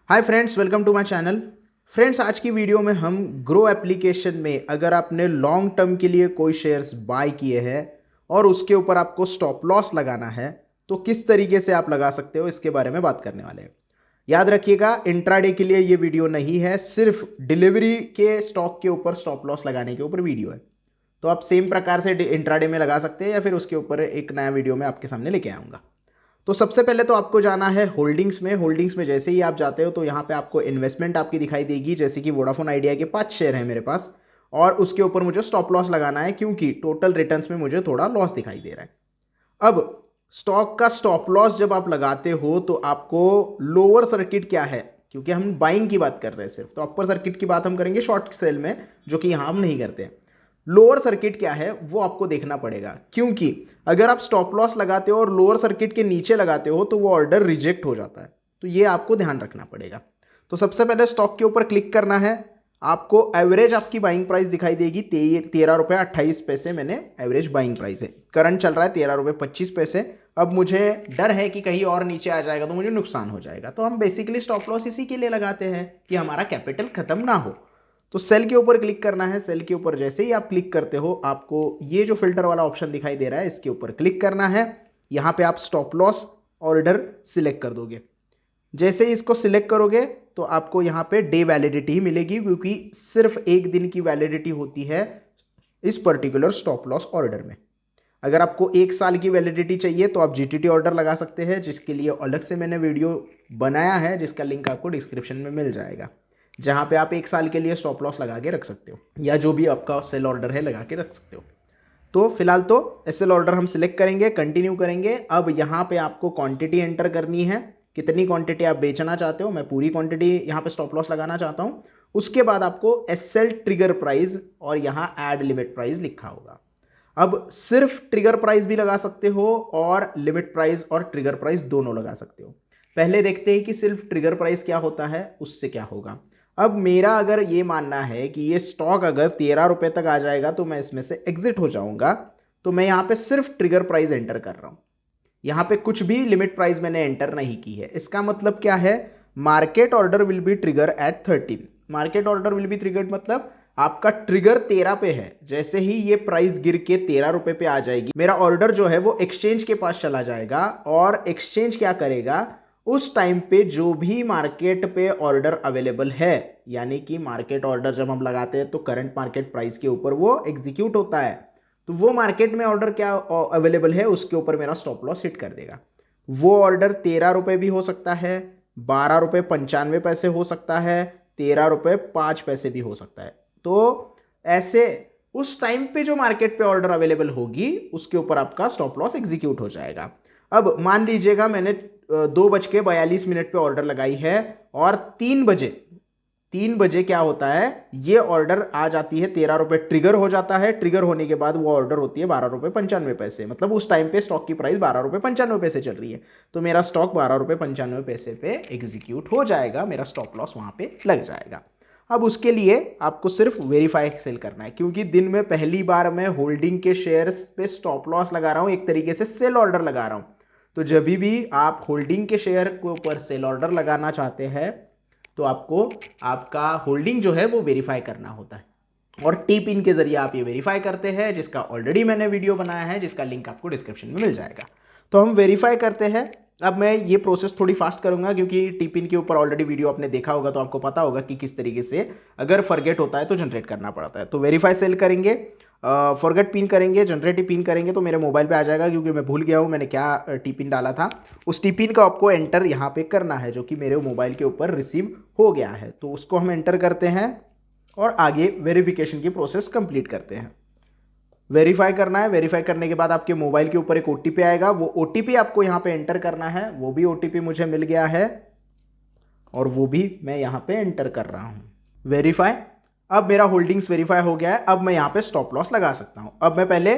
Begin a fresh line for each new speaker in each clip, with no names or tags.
Hi friends, welcome to my channel. Friends, आज की video में हम ग्रो एप्लीकेशन में अगर आपने लॉन्ग टर्म के लिए कोई शेयर्स बाय किए हैं और उसके ऊपर आपको स्टॉप लॉस लगाना है तो किस तरीके से आप लगा सकते हो, इसके बारे में बात करने वाले हैं। याद रखिएगा, इंट्राडे के लिए ये वीडियो नहीं है, सिर्फ डिलीवरी के स्टॉक के ऊपर स्टॉप लॉस लगाने के ऊपर वीडियो है। तो आप सेम प्रकार से इंट्राडे में लगा सकते हैं या फिर उसके ऊपर एक नया वीडियो में आपके सामने लेके आऊँगा। तो सबसे पहले तो आपको जाना है होल्डिंग्स में। होल्डिंग्स में जैसे ही आप जाते हो तो यहाँ पे आपको इन्वेस्टमेंट आपकी दिखाई देगी, जैसे कि वोडाफोन आइडिया के 5 शेयर हैं मेरे पास और उसके ऊपर मुझे स्टॉप लॉस लगाना है क्योंकि टोटल रिटर्न्स में मुझे थोड़ा लॉस दिखाई दे रहा है। अब स्टॉक का स्टॉप लॉस जब आप लगाते हो तो आपको लोअर सर्किट क्या है, क्योंकि हम बाइंग की बात कर रहे हैं सिर्फ, तो अपर सर्किट की बात हम करेंगे शॉर्ट सेल में, जो कि यहाँ हम नहीं करते हैं। लोअर सर्किट क्या है वो आपको देखना पड़ेगा, क्योंकि अगर आप स्टॉप लॉस लगाते हो और लोअर सर्किट के नीचे लगाते हो तो वो ऑर्डर रिजेक्ट हो जाता है। तो ये आपको ध्यान रखना पड़ेगा। तो सबसे पहले स्टॉक के ऊपर क्लिक करना है। आपको एवरेज आपकी बाइंग प्राइस दिखाई देगी 13 रुपये 28 पैसे। मैंने एवरेज बाइंग प्राइस है, करंट चल रहा है 13 रुपये 25 पैसे। अब मुझे डर है कि कहीं और नीचे आ जाएगा तो मुझे नुकसान हो जाएगा, तो हम बेसिकली स्टॉप लॉस इसी के लिए लगाते हैं कि हमारा कैपिटल खत्म ना हो। तो सेल के ऊपर क्लिक करना है। सेल के ऊपर जैसे ही आप क्लिक करते हो आपको ये जो फिल्टर वाला ऑप्शन दिखाई दे रहा है, इसके ऊपर क्लिक करना है। यहाँ पे आप स्टॉप लॉस ऑर्डर सिलेक्ट कर दोगे। जैसे ही इसको सिलेक्ट करोगे तो आपको यहाँ पे डे वैलिडिटी ही मिलेगी, क्योंकि सिर्फ एक दिन की वैलिडिटी होती है इस पर्टिकुलर स्टॉप लॉस ऑर्डर में। अगर आपको 1 साल की वैलिडिटी चाहिए तो आप जीटीटी ऑर्डर लगा सकते हैं, जिसके लिए अलग से मैंने वीडियो बनाया है जिसका लिंक आपको डिस्क्रिप्शन में मिल जाएगा, जहाँ पे आप 1 साल के लिए स्टॉप लॉस लगा के रख सकते हो या जो भी आपका सेल ऑर्डर है लगा के रख सकते हो। तो फिलहाल तो एसएल ऑर्डर हम सिलेक्ट करेंगे, कंटिन्यू करेंगे। अब यहाँ पे आपको क्वांटिटी एंटर करनी है, कितनी क्वांटिटी आप बेचना चाहते हो। मैं पूरी क्वांटिटी यहाँ पे स्टॉप लॉस लगाना चाहता हूँ। उसके बाद आपको एसएल ट्रिगर प्राइस और यहाँ ऐड लिमिट प्राइस लिखा होगा। अब सिर्फ ट्रिगर प्राइस भी लगा सकते हो और लिमिट प्राइस और ट्रिगर प्राइस दोनों लगा सकते हो। पहले देखते हैं कि सिर्फ ट्रिगर प्राइस क्या होता है, उससे क्या होगा। अब मेरा अगर ये मानना है कि ये स्टॉक अगर 13 रुपये तक आ जाएगा तो मैं इसमें से एग्जिट हो जाऊंगा, तो मैं यहाँ पे सिर्फ ट्रिगर प्राइस एंटर कर रहा हूँ। यहाँ पे कुछ भी लिमिट प्राइस मैंने एंटर नहीं की है। इसका मतलब क्या है, market order will be trigger at 13। Market order will be triggered मतलब आपका ट्रिगर 13 पे है। जैसे ही ये प्राइस गिर के 13 रुपये पे आ जाएगी, मेरा ऑर्डर जो है वो एक्सचेंज के पास चला जाएगा और एक्सचेंज क्या करेगा, उस टाइम पे जो भी मार्केट पे ऑर्डर अवेलेबल है, यानी कि मार्केट ऑर्डर जब हम लगाते हैं तो करंट मार्केट प्राइस के ऊपर वो एग्जीक्यूट होता है, तो वो मार्केट में ऑर्डर क्या अवेलेबल है उसके ऊपर मेरा स्टॉप लॉस हिट कर देगा। वो ऑर्डर 13 रुपये भी हो सकता है, 12 रुपये 95 पैसे हो सकता है, 13 रुपये 5 पैसे भी हो सकता है। तो ऐसे उस टाइम पे जो मार्केट पे ऑर्डर अवेलेबल होगी उसके ऊपर आपका स्टॉप लॉस एग्जीक्यूट हो जाएगा। अब मान लीजिएगा मैंने 2:42 पे ऑर्डर लगाई है और 3 बजे क्या होता है, ये ऑर्डर आ जाती है 13 रुपये, ट्रिगर हो जाता है। ट्रिगर होने के बाद वो ऑर्डर होती है 12 रुपये 95 पैसे। मतलब उस टाइम पे स्टॉक की प्राइस 12 रुपये 95 पैसे चल रही है, तो मेरा स्टॉक 12 रुपये 95 पैसे पे एग्जीक्यूट हो जाएगा, मेरा स्टॉप लॉस वहां पे लग जाएगा। अब उसके लिए आपको सिर्फ वेरीफाई सेल करना है, क्योंकि दिन में पहली बार मैं होल्डिंग के शेयर्स पे स्टॉप लॉस लगा रहा हूं, एक तरीके से सेल ऑर्डर लगा रहा हूं। तो जब भी आप होल्डिंग के शेयर के ऊपर सेल ऑर्डर लगाना चाहते हैं तो आपको आपका होल्डिंग जो है वो वेरीफाई करना होता है, और टी पिन के जरिए आप ये वेरीफाई करते हैं, जिसका ऑलरेडी मैंने वीडियो बनाया है, जिसका लिंक आपको डिस्क्रिप्शन में मिल जाएगा। तो हम वेरीफाई करते हैं। अब मैं ये प्रोसेस थोड़ी फास्ट करूंगा क्योंकि टी पिन के ऊपर ऑलरेडी वीडियो आपने देखा होगा, तो आपको पता होगा कि किस तरीके से अगर फॉरगेट होता है तो जनरेट करना पड़ता है। तो वेरीफाई सेल करेंगे, फॉरगेट पिन करेंगे, जनरेट पिन करेंगे तो मेरे मोबाइल पे आ जाएगा, क्योंकि मैं भूल गया हूँ मैंने क्या टी पिन डाला था। उस टी पिन का आपको एंटर यहाँ पे करना है, जो कि मेरे मोबाइल के ऊपर रिसीव हो गया है। तो उसको हम एंटर करते हैं और आगे वेरिफिकेशन की प्रोसेस कंप्लीट करते हैं। वेरीफाई करना है। वेरीफाई करने के बाद आपके मोबाइल के ऊपर एक ओटीपी आएगा, वो ओटीपी आपको यहाँ पे एंटर करना है। वो भी ओटीपी मुझे मिल गया है और वो भी मैं यहाँ पे एंटर कर रहा हूँ। वेरीफाई। अब मेरा होल्डिंग्स वेरीफाई हो गया है। अब मैं यहाँ पे स्टॉप लॉस लगा सकता हूँ। अब मैं पहले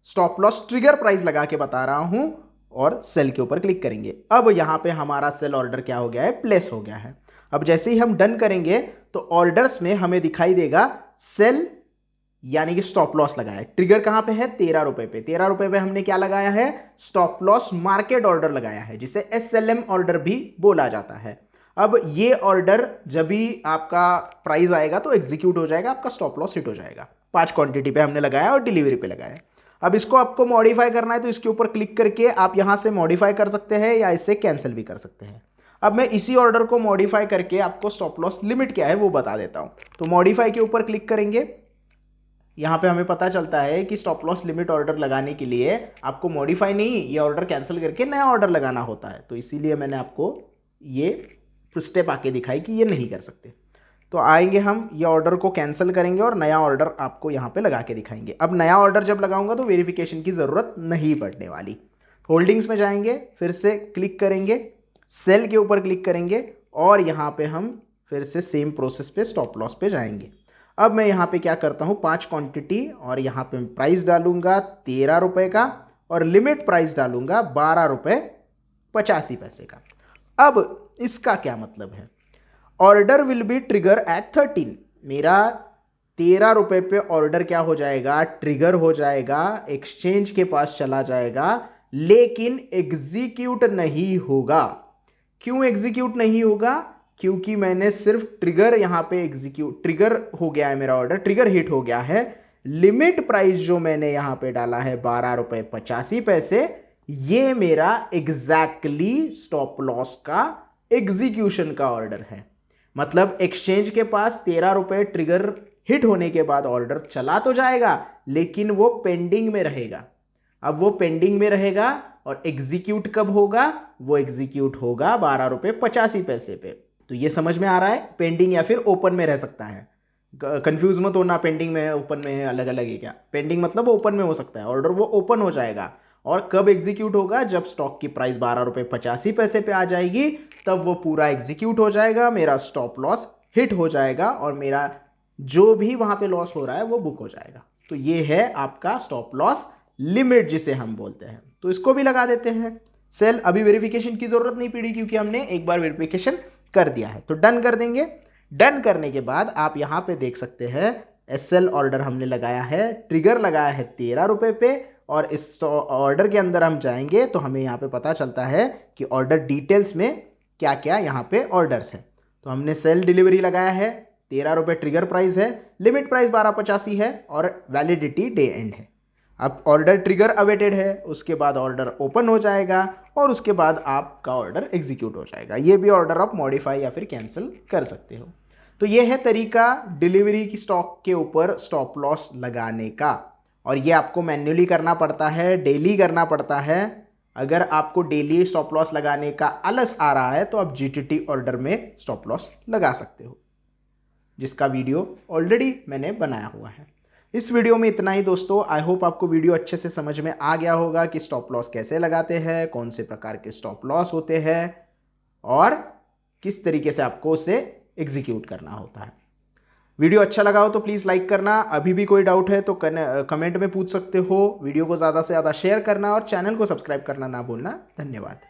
स्टॉप लॉस ट्रिगर प्राइस लगा के बता रहा हूँ और सेल के ऊपर क्लिक करेंगे। अब यहाँ पे हमारा सेल ऑर्डर क्या हो गया है, प्लेस हो गया है। अब जैसे ही हम डन करेंगे तो ऑर्डर्स में हमें दिखाई देगा सेल, यानी कि स्टॉप लॉस लगाया है। ट्रिगर कहां पे है, 13 रुपए पे। 13 रुपए पे हमने क्या लगाया है, स्टॉप लॉस मार्केट ऑर्डर लगाया है, जिसे एसएलएम ऑर्डर भी बोला जाता है। अब ये ऑर्डर जब भी आपका प्राइस आएगा तो एग्जीक्यूट हो जाएगा, आपका स्टॉप लॉस हिट हो जाएगा। 5 क्वांटिटी पे हमने लगाया और डिलीवरी पे लगाया। अब इसको आपको मॉडिफाई करना है तो इसके ऊपर क्लिक करके आप यहाँ से मॉडिफाई कर सकते हैं या इसे कैंसिल भी कर सकते हैं। अब मैं इसी ऑर्डर को मॉडिफाई करके आपको स्टॉप लॉस लिमिट क्या है वो बता देता हूँ। तो मॉडिफाई के ऊपर क्लिक करेंगे, यहाँ पे हमें पता चलता है कि स्टॉप लॉस लिमिट ऑर्डर लगाने के लिए आपको मॉडिफाई नहीं, ये ऑर्डर कैंसिल करके नया ऑर्डर लगाना होता है। तो इसीलिए मैंने आपको ये स्टेप आके दिखाई कि ये नहीं कर सकते। तो आएंगे हम, ये ऑर्डर को कैंसिल करेंगे और नया ऑर्डर आपको यहाँ पे लगा के दिखाएंगे। अब नया ऑर्डर जब लगाऊंगा तो वेरिफिकेशन की ज़रूरत नहीं पड़ने वाली। होल्डिंग्स में जाएंगे, फिर से क्लिक करेंगे, सेल के ऊपर क्लिक करेंगे और यहाँ पे हम फिर से सेम प्रोसेस पे स्टॉप लॉस पे जाएंगे। अब मैं यहाँ पे क्या करता हूँ, 5 क्वांटिटी और यहाँ पे प्राइस डालूंगा 13 रुपये का और लिमिट प्राइस डालूंगा 12 रुपये 85 पैसे का। अब इसका क्या मतलब है, order will be trigger at 13। मेरा 13 रुपये पे ऑर्डर क्या हो जाएगा, ट्रिगर हो जाएगा, एक्सचेंज के पास चला जाएगा, लेकिन एग्जीक्यूट नहीं होगा। क्यों एग्जीक्यूट नहीं होगा, क्योंकि मैंने सिर्फ ट्रिगर यहाँ पे एग्जीक्यूट, ट्रिगर हो गया है मेरा ऑर्डर, ट्रिगर हिट हो गया है। लिमिट प्राइस जो मैंने यहाँ पे डाला है 12 रुपये 85 पैसे, ये मेरा एग्जैक्टली स्टॉप लॉस का एग्जीक्यूशन का ऑर्डर है। मतलब एक्सचेंज के पास 13 रुपये ट्रिगर हिट होने के बाद ऑर्डर चला तो जाएगा, लेकिन वो पेंडिंग में रहेगा। अब वो पेंडिंग में रहेगा और एग्जीक्यूट कब होगा, वो एग्जीक्यूट होगा 12 रुपये 85 पैसे पे। तो ये समझ में आ रहा है, पेंडिंग या फिर ओपन में रह सकता है। कंफ्यूज मत होना, पेंडिंग में ओपन में अलग अलग है क्या। पेंडिंग मतलब ओपन में हो सकता है, ऑर्डर वो ओपन हो जाएगा। और कब एग्जीक्यूट होगा, जब स्टॉक की प्राइस 12 रुपये 85 पैसे पे आ जाएगी, तब वो पूरा एग्जीक्यूट हो जाएगा, मेरा स्टॉप लॉस हिट हो जाएगा और मेरा जो भी वहाँ पे लॉस हो रहा है वो बुक हो जाएगा। तो ये है आपका स्टॉप लॉस लिमिट जिसे हम बोलते हैं। तो इसको भी लगा देते हैं। सेल अभी वेरिफिकेशन की जरूरत नहीं पड़ी क्योंकि हमने एक बार वेरिफिकेशन कर दिया है। तो डन कर देंगे। डन करने के बाद आप यहाँ पे देख सकते हैं एसएल ऑर्डर हमने लगाया है, ट्रिगर लगाया है 13 रुपये पे और इस ऑर्डर के अंदर हम जाएंगे तो हमें यहाँ पे पता चलता है कि ऑर्डर डिटेल्स में क्या क्या यहाँ पे ऑर्डर्स हैं। तो हमने सेल डिलीवरी लगाया है, 13 रुपये ट्रिगर प्राइस है, लिमिट प्राइस 12.85 है और वैलिडिटी डे एंड है। अब ऑर्डर ट्रिगर अवेटेड है, उसके बाद ऑर्डर ओपन हो जाएगा और उसके बाद आपका ऑर्डर एग्जीक्यूट हो जाएगा। ये भी ऑर्डर आप मॉडिफाई या फिर कैंसिल कर सकते हो। तो ये है तरीका डिलीवरी की स्टॉक के ऊपर स्टॉप लॉस लगाने का, और ये आपको मैन्युअली करना पड़ता है, डेली करना पड़ता है। अगर आपको डेली स्टॉप लॉस लगाने का आलस आ रहा है तो आप जीटीटी ऑर्डर में स्टॉप लॉस लगा सकते हो, जिसका वीडियो ऑलरेडी मैंने बनाया हुआ है। इस वीडियो में इतना ही दोस्तों। आई होप आपको वीडियो अच्छे से समझ में आ गया होगा कि स्टॉप लॉस कैसे लगाते हैं, कौन से प्रकार के स्टॉप लॉस होते हैं और किस तरीके से आपको उसे एग्जीक्यूट करना होता है। वीडियो अच्छा लगा हो तो प्लीज़ लाइक करना। अभी भी कोई डाउट है तो कमेंट में पूछ सकते हो। वीडियो को ज़्यादा से ज़्यादा शेयर करना और चैनल को सब्सक्राइब करना ना भूलना। धन्यवाद।